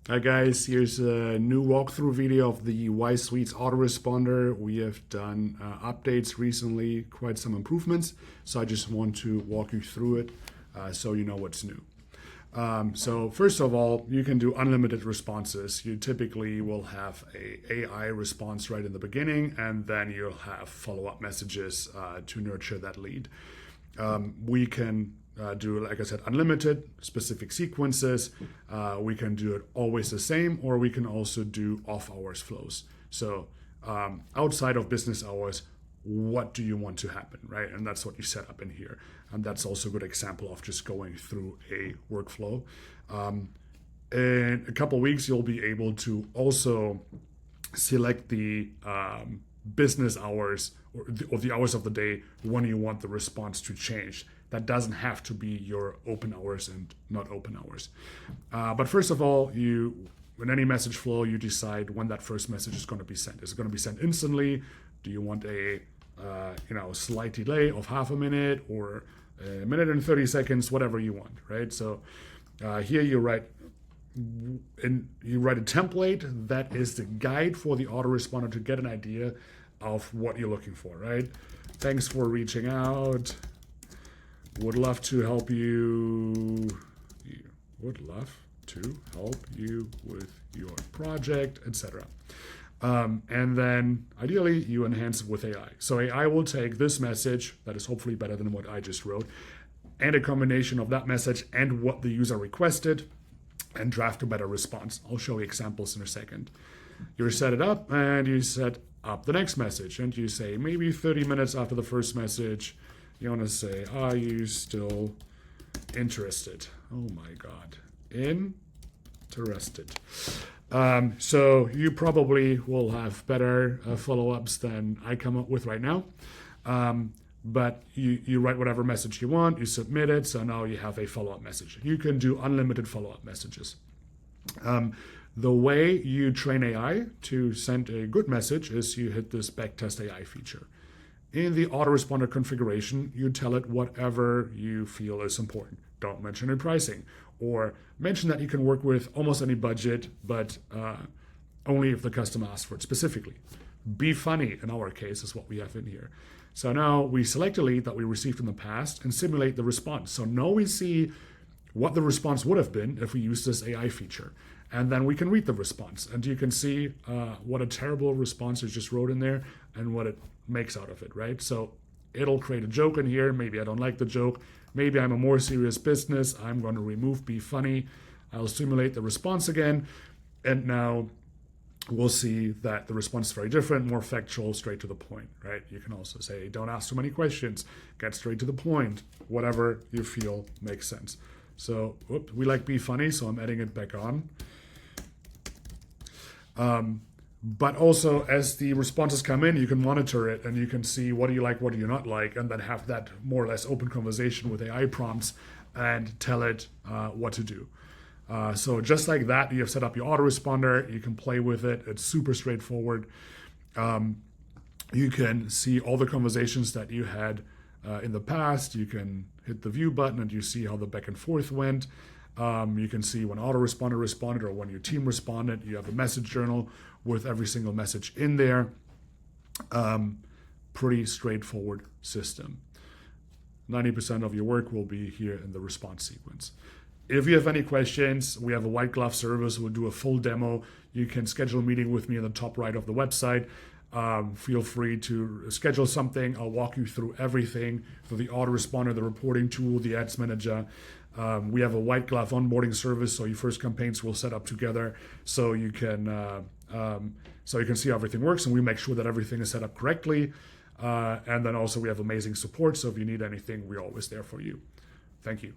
Hi guys, here's a new walkthrough video of the ySuites Autoresponder. We have done updates recently, quite some improvements. So I just want to walk you through it so you know what's new. So first of all, you can do unlimited responses. You typically will have a AI response right in the beginning, and then you'll have follow-up messages to nurture that lead. We can do, like I said, unlimited, specific sequences. We can do it always the same, or we can also do off-hours flows. So outside of business hours, what do you want to happen, right? And that's what you set up in here. And that's also a good example of just going through a workflow. In a couple of weeks, you'll be able to also select the business hours or the hours of the day when you want the response to change. That doesn't have to be your open hours and not open hours. But first of all, in any message flow, you decide when that first message is going to be sent. Is it going to be sent instantly? Do you want a slight delay of half a minute or a minute and 30 seconds, whatever you want, right? So here you write a template that is the guide for the autoresponder to get an idea of what you're looking for, right? Thanks for reaching out. Would love to help you. Would love to help you with your project, etc. And then ideally you enhance it with AI. So AI will take this message that is hopefully better than what I just wrote, and a combination of that message and what the user requested, and draft a better response. I'll show you examples in a second. You set it up and you set up the next message, and you say maybe 30 minutes after the first message, you want to say, are you still interested? Oh my God, interested. So you probably will have better follow-ups than I come up with right now. But you write whatever message you want, you submit it, so now you have a follow-up message. You can do unlimited follow-up messages. The way you train AI to send a good message is you hit this backtest AI feature. In the autoresponder configuration, you tell it whatever you feel is important. Don't mention any pricing, or mention that you can work with almost any budget, but only if the customer asks for it specifically. Be funny, in our case, is what we have in here. So now we select a lead that we received in the past and simulate the response. So now we see what the response would have been if we used this AI feature. And then we can read the response, and you can see what a terrible response you just wrote in there and what it makes out of it, right? So it'll create a joke in here. Maybe I don't like the joke. Maybe I'm a more serious business. I'm going to remove be funny. I'll simulate the response again. And now we'll see that the response is very different, more factual, straight to the point, right? You can also say, don't ask too many questions, get straight to the point, whatever you feel makes sense. So we like be funny, so I'm adding it back on. But also, as the responses come in, you can monitor it and you can see what do you like, what do you not like, and then have that more or less open conversation with AI prompts and tell it what to do. So just like that, you have set up your autoresponder, you can play with it, it's super straightforward. You can see all the conversations that you had in the past. You can hit the view button and you see how the back and forth went. You can see when autoresponder responded or when your team responded. You have a message journal with every single message in there. Pretty straightforward system. 90% of your work will be here in the response sequence. If you have any questions, we have a white glove service. We'll do a full demo. You can schedule a meeting with me in the top right of the website. Feel free to schedule something. I'll walk you through everything for the autoresponder, the reporting tool, the ads manager. We have a white glove onboarding service, so your first campaigns will set up together, so you can see how everything works, and we make sure that everything is set up correctly. And then also we have amazing support, so if you need anything, we're always there for you. Thank you.